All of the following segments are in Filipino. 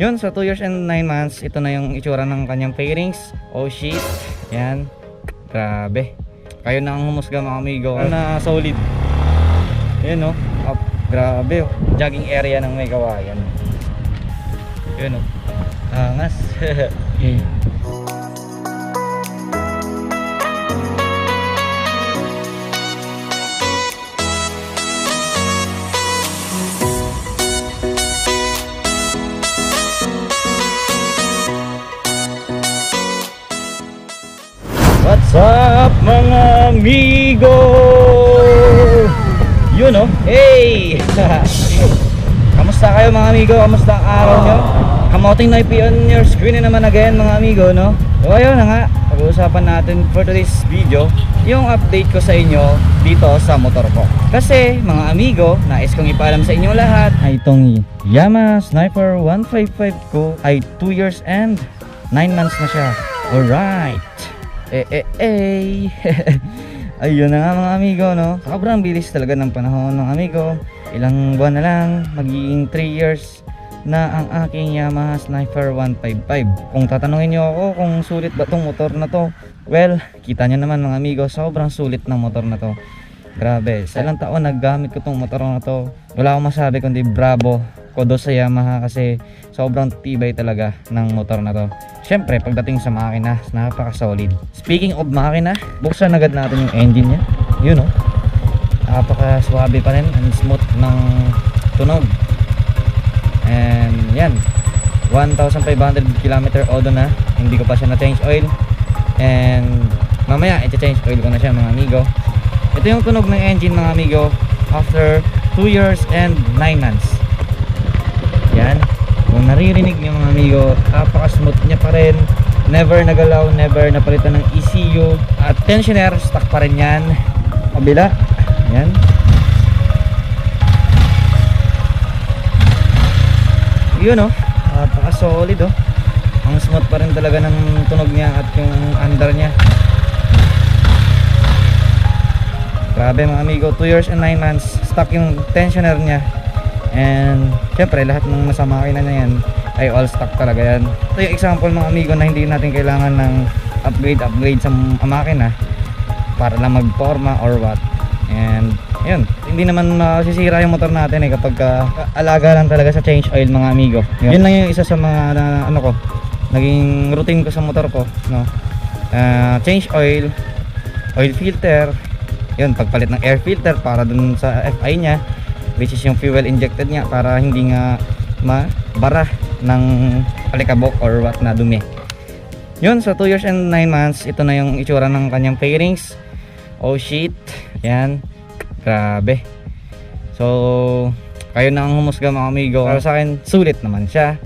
Yun, sa 2 years and 9 months, ito na yung itsura ng kanyang fairings. Oh shit, yan, grabe. Kayo na ang humusga mga amigo. Na solid. Yan oh, up, grabe oh. Jogging area ng may kawayan. Yun oh, angas. What's up mga amigo? Yun oh, hey! Kamusta kayo mga amigo? Kamusta ang araw nyo? Kamoting na on your screen na naman again mga amigo, no? So ayun na nga, pag-uusapan natin for today's video yung update ko sa inyo dito sa motor ko. Kasi mga amigo, nais kong ipaalam sa inyo lahat ay itong Yamaha Sniper 155 ko ay 2 years and 9 months na siya. Alright! Ayun na nga mga amigo, no? Sobrang bilis talaga ng panahon mga amigo. Ilang buwan na lang, magiging 3 years na ang aking Yamaha Sniper 155. Kung tatanungin nyo ako kung sulit ba tong motor na to, well, kita nyo naman mga amigo, sobrang sulit ng motor na to. Grabe, sa ilang taon naggamit ko tong motor na to, wala akong masabi kundi bravo kodo sa Yamaha kasi sobrang tibay talaga ng motor na to. Syempre pagdating sa makina, napaka solid. Speaking of makina, buksan agad natin yung engine nya. Yun oh, napaka swabe pa rin, and smooth ng tunog. And yan, 1,500 km odo na, hindi ko pa siya na change oil. And mamaya i-change oil ko na siya mga amigo. Ito yung tunog ng engine mga amigo after 2 years and 9 months. Yan, kung naririnig nyo mga amigo, napaka-smooth niya pa rin. Never nagalaw, never napalitan ng ECU. At tensioner, stock pa rin yan. Kabila, yan. Yun oh, napaka-solid oh. Ang smooth pa rin talaga ng tunog niya at yung under niya. Grabe mga amigo, 2 years and 9 months, stock yung tensioner niya. And syempre lahat ng nasa makina na yan ay all stock talaga yan. Ito yung example mga amigo na hindi natin kailangan ng upgrade sa makina para lang magporma or what. And yun, hindi naman masisira yung motor natin eh kapag alaga lang talaga sa change oil mga amigo. Yun lang yung isa sa mga ano ko, naging routine ko sa motor ko, no? Change oil, oil filter, yun, pagpalit ng air filter para dun sa FI nya, which is yung fuel injected niya para hindi nga mabara ng alikabok or what na dumi. Yun, sa 2 years and 9 months, ito na yung itsura ng kanyang fairings. Oh shit, yan, grabe. So kayo na ang humusga mga amigo. Para sa akin, sulit naman siya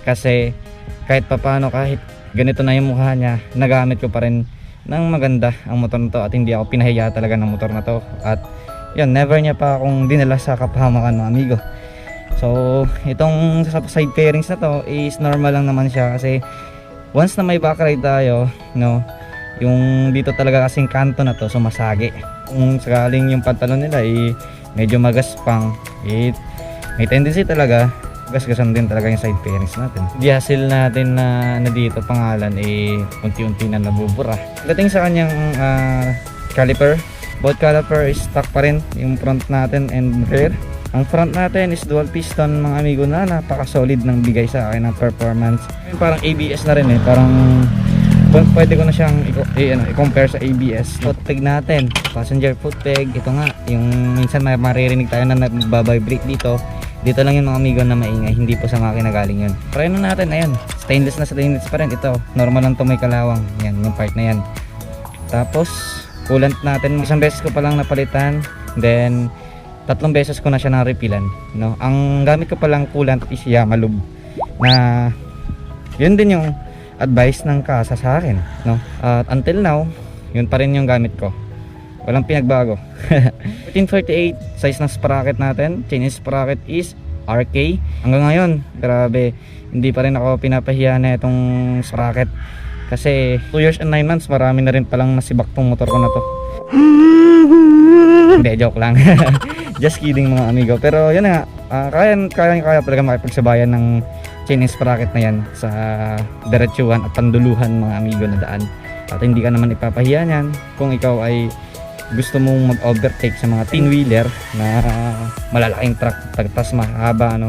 kasi kahit papano, kahit ganito na yung mukha niya, nagamit ko pa rin ng maganda ang motor na to at hindi ako pinahiya talaga ng motor na to. At yun, never niya pa akong dinala sa kapahamakan mga amigo. So itong side fairings na to is normal lang naman siya kasi once na may backride tayo, no, yung dito talaga kasing kanto na to sumasagi. Kung sakaling yung pantalon nila ay medyo magaspang, may tendency talaga gasgasan din talaga yung side fairings natin. Diesel natin na dito pangalan unti-unti na nabubura. Dating sa kanyang caliper, both caliper is stock pa rin yung front natin and rear. Ang front natin is dual piston mga amigo na napaka-solid ng bigay sa akin ng performance. Parang ABS na rin eh, parang pwede ko na siyang i-compare sa ABS. Foot peg natin, passenger foot peg, ito nga, yung minsan maririnig tayo na nagbabibrate dito. Dito lang yung mga amigo na maingay, hindi po sa makina galing yun. Preno natin, ayan, stainless na stainless pa rin. Ito, normal lang to, may kalawang, yan, yung part na yan. Tapos coolant natin, isang beses ko pa lang napalitan, then 3 beses ko na siya na-refillan, no? Ang gamit ko pa lang coolant is Yamalube, na yun din yung advice ng kasa sa akin, no? At until now, yun pa rin yung gamit ko, walang pinagbago. 1448 size ng sprocket natin, chain sprocket is RK. Hanggang ngayon, grabe, hindi pa rin ako pinapahiya na itong sprocket. Kasi 2 years and 9 months, marami na rin palang nasibak tong motor ko na to. Hindi, joke lang. Just kidding mga amigo. Pero yun na nga, kaya talaga makipagsabayan ng chain and sprocket na yan sa diretsuhan at panduluhan mga amigo na daan. At hindi ka naman ipapahiya niyan kung ikaw ay gusto mong mag-overtake sa mga teen-wheeler na malalaking truck, tas mahaba, ano.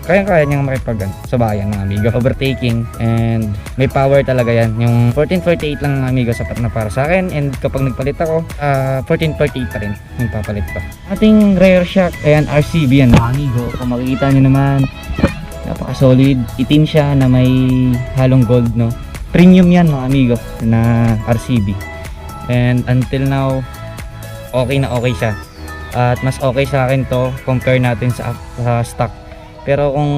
Kaya niyang makipagsabayan mga amigo. Overtaking, and may power talaga yan. Yung 1448 lang mga amigo, sapat na para sa akin. And kapag nagpalit ako, 1448 pa rin yung papalit ko. Ating rear shock, ayan, RCB yan mga amigo. Kung makikita nyo naman, napaka solid. Itim siya na may halong gold, no. Premium yan mga amigo na RCB. And until now, okay na okay siya. At mas okay sa akin to compare natin sa stock. Pero kung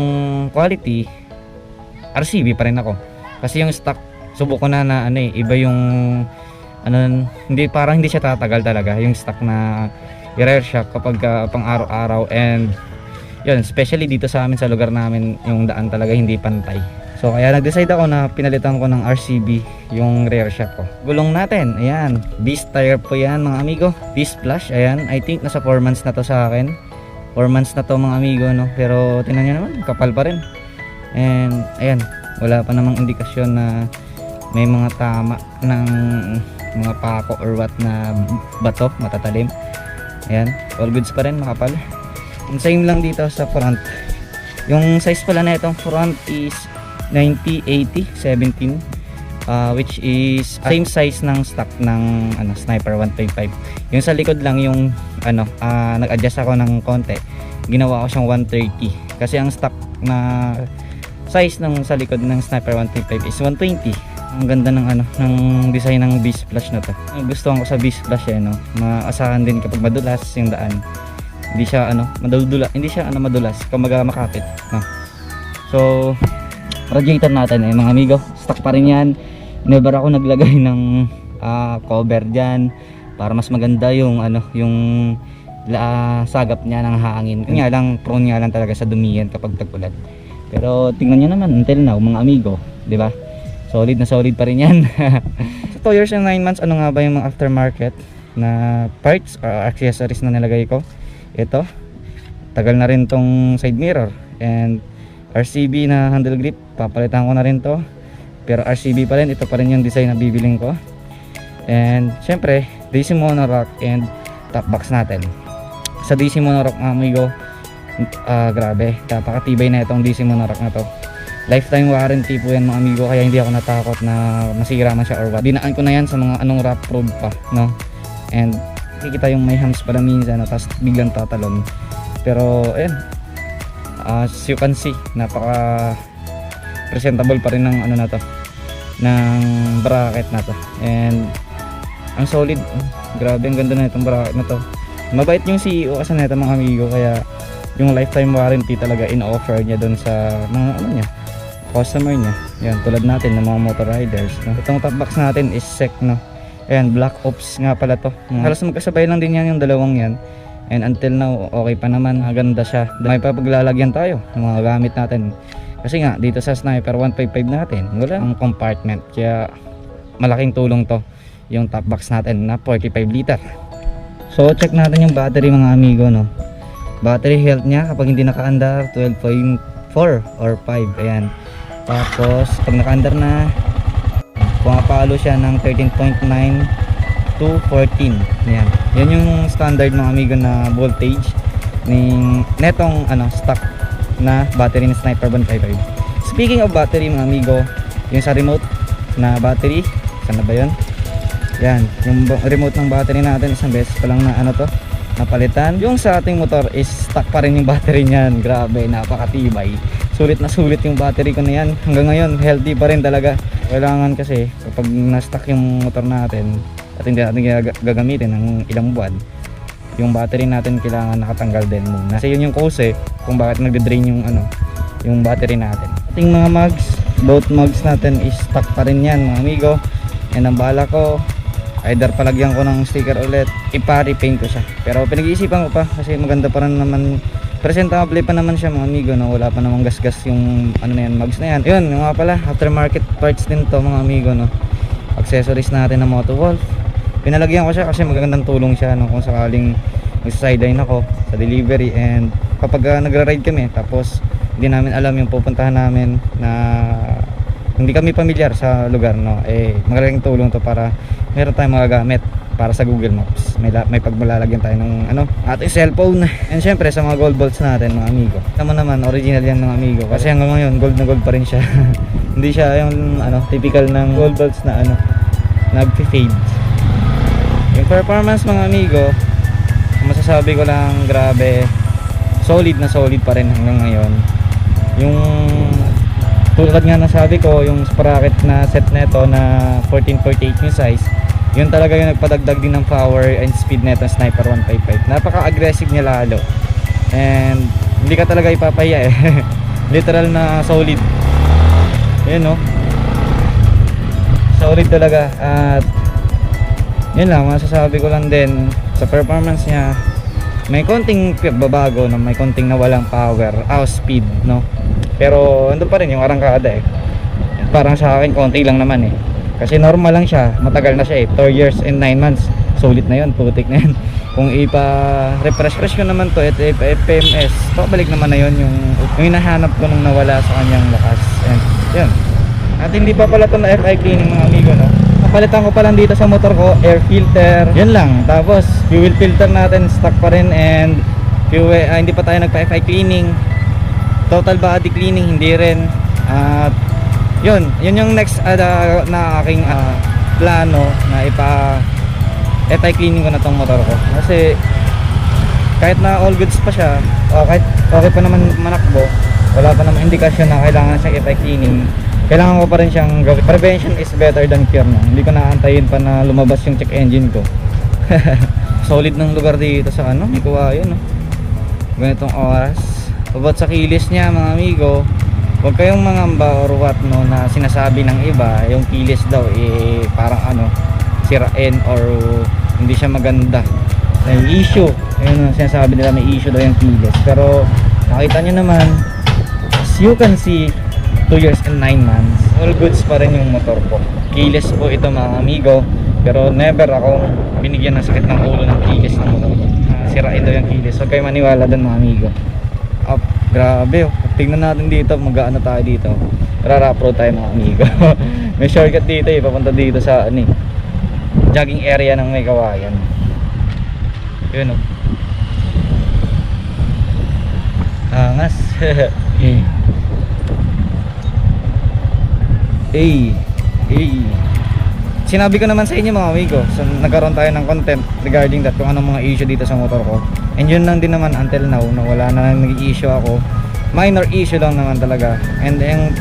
quality, RCB pa rin ako. Kasi yung stock, subok ko na iba yung parang hindi siya tatagal talaga yung stock na rear shock kapag pang araw-araw. And yun, especially dito sa amin sa lugar namin, yung daan talaga hindi pantay. So kaya nag-decide ako na pinalitan ko ng RCB yung rear shock ko. Gulong natin, ayan, Beast tire po yan mga amigo, Beast Plus. Ayan, I think nasa 4 months na to sa akin. 4 months na to mga amigo, no? Pero tingnan nyo naman, kapal pa rin. And ayan, wala pa namang indikasyon na may mga tama ng mga pako or what na bato, matatalim. Ayan, all goods pa rin, makapal. And same lang dito sa front. Yung size pala na itong front is 90/80/17, which is same size ng stock ng Sniper 1.5. Yung sa likod lang yung nag-adjust ako ng konti, ginawa ko siyang 130 kasi ang stock na size ng sa likod ng Sniper 1.5 is 120. Ang ganda ng design ng Beast Plus na to. Gustuhan ko sa Beast Plus no, maasahan din kapag madulas yung daan. Hindi siya madulas, kumaga makapit, no. So radiator natin mga amigo, stock pa rin yan. Never ako naglagay ng cover dyan para mas maganda yung sagap niya ng hangin. Kanya lang, prone nga lang talaga sa dumiyan kapag tag-ulan. Pero tingnan nyo naman until now mga amigo, di ba? Solid na solid pa rin yan. So 2 years and 9 months, ano nga ba yung mga aftermarket na parts or accessories na nilagay ko? Ito, tagal na rin tong side mirror and RCB na handle grip, papalitan ko na rin to. Pero RCB pa rin, ito pa rin yung design na bibiling ko. And syempre, DC monorack and top box natin. Sa DC monorack mga amigo, grabe, napakatibay na itong DC monorack na to. Lifetime warranty po yan mga amigo, kaya hindi ako natakot na masira man siya or what. Dinaan ko na yan sa mga rough road pa, no? And kikita yung may hams pala minsan, tapos biglang tatalon. Pero ayan, as you can see, napaka presentable pa rin ng na to, ng bracket na to. And ang solid, grabe, ang ganda na itong bracket na to. Mabait yung CEO kasi na ito mga amigo, kaya yung lifetime warranty talaga in-offer niya doon sa mga customer niya. Yan, tulad natin ng mga motor riders, no? Itong top box natin is SEC, no? Ayan, Black Ops nga pala to. Halos magkasabay lang din yan yung dalawang yan. And until now, okay pa naman, maganda siya. May papaglalagyan tayo ng mga gamit natin. Kasi nga, dito sa Sniper 155 natin, wala ang compartment. Kaya malaking tulong to, yung top box natin na 45 liter. So, check natin yung battery mga amigo, no? Battery health niya kapag hindi naka-andar, 12.4 or 5. Ayan. Tapos, pag naka-andar na, pumapalo siya ng 13.9 to 14. Yan. Yan yung standard mga amigo na voltage netong stock na battery ng Sniper 155. Speaking of battery mga amigo, yung sa remote na battery, saan na ba yun? Yan, yung remote ng battery natin, isang beses pa lang na napalitan. Yung sa ating motor is stock pa rin yung battery niyan. Grabe, napakatibay. Sulit na sulit yung battery ko na yan. Hanggang ngayon, healthy pa rin talaga. Kailangan kasi kapag na-stock yung motor natin at hindi natin gagamitin ng ilang buwan, yung battery natin kailangan nakatanggal din muna. Kasi yun yung cause kung bakit nagde-drain yung battery natin. Ating mga mugs, both mugs natin is stock pa rin yan mga amigo. And ang bala ko, either palagyan ko ng sticker ulit, ipa-repaint ko siya. Pero pinag-iisipan ko pa kasi maganda pa rin naman presentable pa naman siya mga amigo, no? Wala pa namang gasgas yung ano na yan, mags na yan. Yun, yung nga pala, aftermarket parts din to mga amigo, no? Accessories natin ng Motowolf. Pinalagyan ko siya kasi magagandang tulong siya, no? Kung sakaling magsa-sideline ako sa delivery, and kapag nagra-ride kami tapos hindi namin alam yung pupuntahan namin na hindi kami pamilyar sa lugar, no? Magandang tulong to para meron tayong magagamit para sa Google Maps. May pagmalalagyan tayo ng ating cellphone. And syempre sa mga gold bolts natin mga amigo. Naman original yan mga amigo. Kasi hanggang ngayon gold na gold pa rin siya. Hindi siya yung typical ng gold bolts na nag-fade. Yung performance mga amigo, masasabi ko lang grabe, solid na solid pa rin hanggang ngayon. Yung tulad nga nasabi ko, yung sprocket na set neto na 1448 yung size, yun talaga yung nagpadagdag din ng power and speed neto Sniper 155. Napaka-aggressive niya lalo. And hindi ka talaga ipapahiya literal na solid. Yun no. Solid talaga. At yun lang, masasabi ko lang din sa performance niya, may konting babago, no? May konting nawalang power, speed, no? Pero ando pa rin yung arangkada Parang sa akin konti lang naman kasi normal lang siya, matagal na siya 2 years and 9 months. Solid na yun, putik na yun. Kung ipa-refresh ko naman to, FPMS, pabalik naman na yun yung hinahanap ko nung nawala sa kanyang lakas. And yun. At hindi pa pala to na FI cleaning mga amigo, no? Napalitan ko pa lang dito sa motor ko, air filter, yun lang. Tapos fuel filter natin stock pa rin, and hindi pa tayo nagpa-FI cleaning. Total body cleaning hindi rin. At yun yung next na aking plano na FI cleaning ko na tong motor ko. Kasi kahit na all goods pa siya, kahit okay pa naman manakbo, wala pa naman indikasyon na kailangan siyang FI cleaning. Kailangan ko pa rin siyang gawin. Prevention is better than cure, no? Hindi ko naantayin pa na lumabas yung check engine ko. Solid ng lugar dito sa Ikuwayo, no? Ganitong oras. About sa kilis niya mga amigo, huwag kayong mangamba or what, no, na sinasabi ng iba yung kilis daw parang sirain or hindi siya maganda. May issue, ayun sinasabi nila, may issue daw yung kilis. Pero nakita nyo naman, as you can see, 2 years and 9 months, all goods pa rin yung motor ko. Kilis po ito mga amigo, pero never ako binigyan ng sakit ng ulo ng kilis ng motor ko. Sirain daw yung kilis, huwag kayo maniwala doon mga amigo. Grabe, tingnan natin dito, mag-aano tayo dito, rarap road tayo mga amigo. May shortcut dito papunta dito sa jogging area ng May Kawayan. Yun angas. Sinabi ko naman sa inyo mga amigo, so nagkaroon tayo ng content regarding that, kung anong mga issue dito sa motor ko. And yun lang din naman until now, na wala na nag-issue ako. Minor issue lang naman talaga. And yung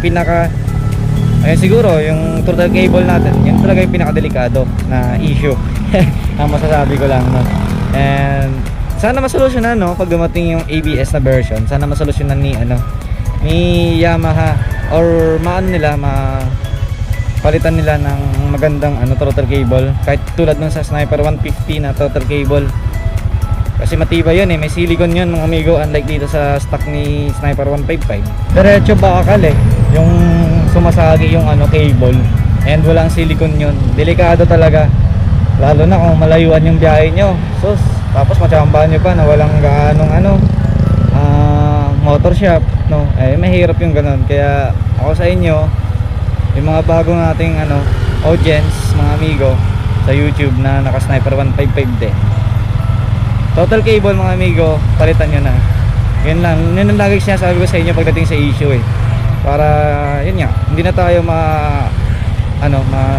siguro yung throttle cable natin, yun talaga yung pinakadelikado na issue. Ang masasabi ko lang, no? And sana masolusyonan, no, pag dumating yung ABS na version. Sana masolusyonan ni Yamaha, or palitan nila ng magandang throttle cable, kahit tulad nun sa Sniper 150 na throttle cable. Kasi matibay yun may silicone yun mga amigo, unlike dito sa stock ni Sniper 155. Diretso bakal yung sumasagi yung cable, and walang silicone yun. Delikado talaga, lalo na kung malayuan yung biyahe nyo. So tapos matsambahan nyo pa na walang gaanong motor shop, no? Mahirap yung ganun. Kaya ako sa inyo, yung mga bago nating audience mga amigo sa YouTube na naka Sniper 155 din, total cable mga amigo, palitan nyo na. Yun lang, yun ang lagi sinasabi ko sa inyo pagdating sa issue para yun nga, hindi na tayo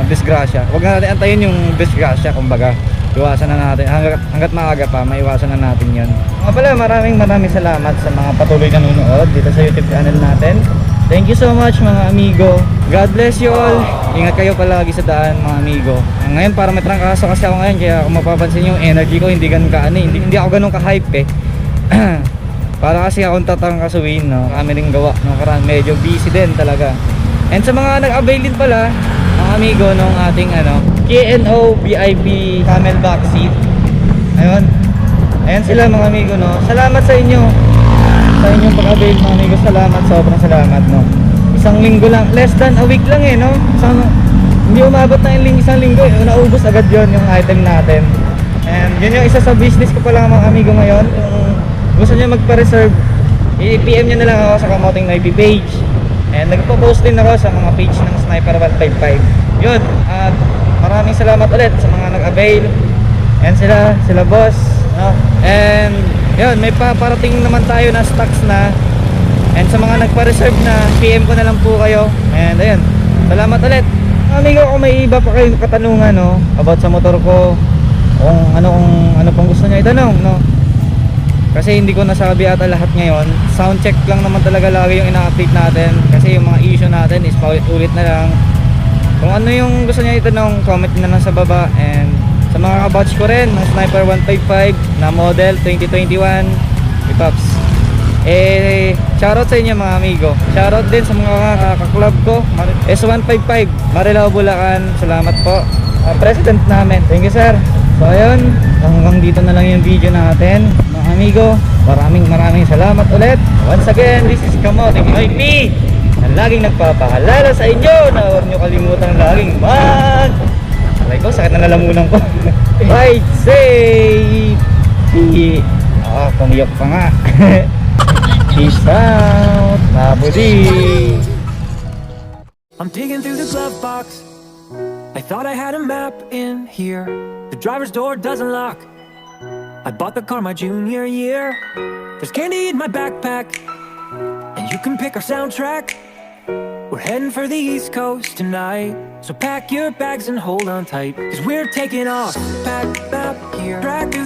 disgrasya. Huwag na natin antayin yung disgrasya, kumbaga iwasan na natin, hanggat maaga pa maiwasan na natin yun. Mga pala, maraming salamat sa mga patuloy na nanonood dito sa YouTube channel natin. Thank you so much mga amigo. God bless you all. Ingat kayo palagi sa daan mga amigo. Ngayon para may trangkaso kasi ako ngayon, kaya kung mapapansin yung energy ko hindi ganun hindi ako ganun ka-hype Para kasi akong tatrangkasuin, no? Kami rin gawa, no? Karang medyo busy din talaga. And sa mga nag-avail din pala mga amigo nung ating K&O VIP camel back seat. Ayun sila mga amigo, no? Salamat sa inyo. sa inyong pag-avail mga amigo. Salamat, sobrang salamat, no. Isang linggo lang, less than a week lang eh, no. Hindi umabot na yung isang linggo eh, naubos agad yon yung item natin. And yun yung isa sa business ko pala mga amigo ngayon. Kung gusto nyo magpa-reserve, i-PM nyo na lang ako sa Kamoting Navy page. And nagpo-post din ako sa mga page ng Sniper 155. Yun, at maraming salamat ulit sa mga nag-avail. And sila boss, no? And yun, may paparating naman tayo na stocks na. And sa mga nagpa-reserve na, PM ko na lang po kayo. And ayun, salamat ulit. Amigo, kung may iba pa kayong katanungan, no, about sa motor ko, kung ano pang gusto niya itanong, no. Kasi hindi ko nasabi ata lahat ngayon. Sound check lang naman talaga lagi yung ina-update natin. Kasi yung mga issue natin is paulit-ulit na lang. Kung ano yung gusto niya itanong, comment na lang sa baba. And sa mga kabatch ko rin, ng Sniper 155 na model 2021, Ipaps. Shoutout sa inyo mga amigo. Shoutout din sa mga kaklub ko, S155 Marilao, Bulacan. Salamat po, president namin. Thank you sir. So ayun, hanggang dito na lang yung video natin mga amigo. Maraming salamat ulit. Once again, this is Kamoting Navy, na laging nagpapaalala sa inyo na huwag nyo kalimutan laging alay ko, sakit na lalamunan ko. Ride safe. Pumiyok pa nga. Peace out, Mabudi. I'm digging through the glove box. I thought I had a map in here. The driver's door doesn't lock. I bought the car my junior year. There's candy in my backpack, and you can pick our soundtrack. We're heading for the East Coast tonight, so pack your bags and hold on tight, 'cause we're taking off. Pack up here, track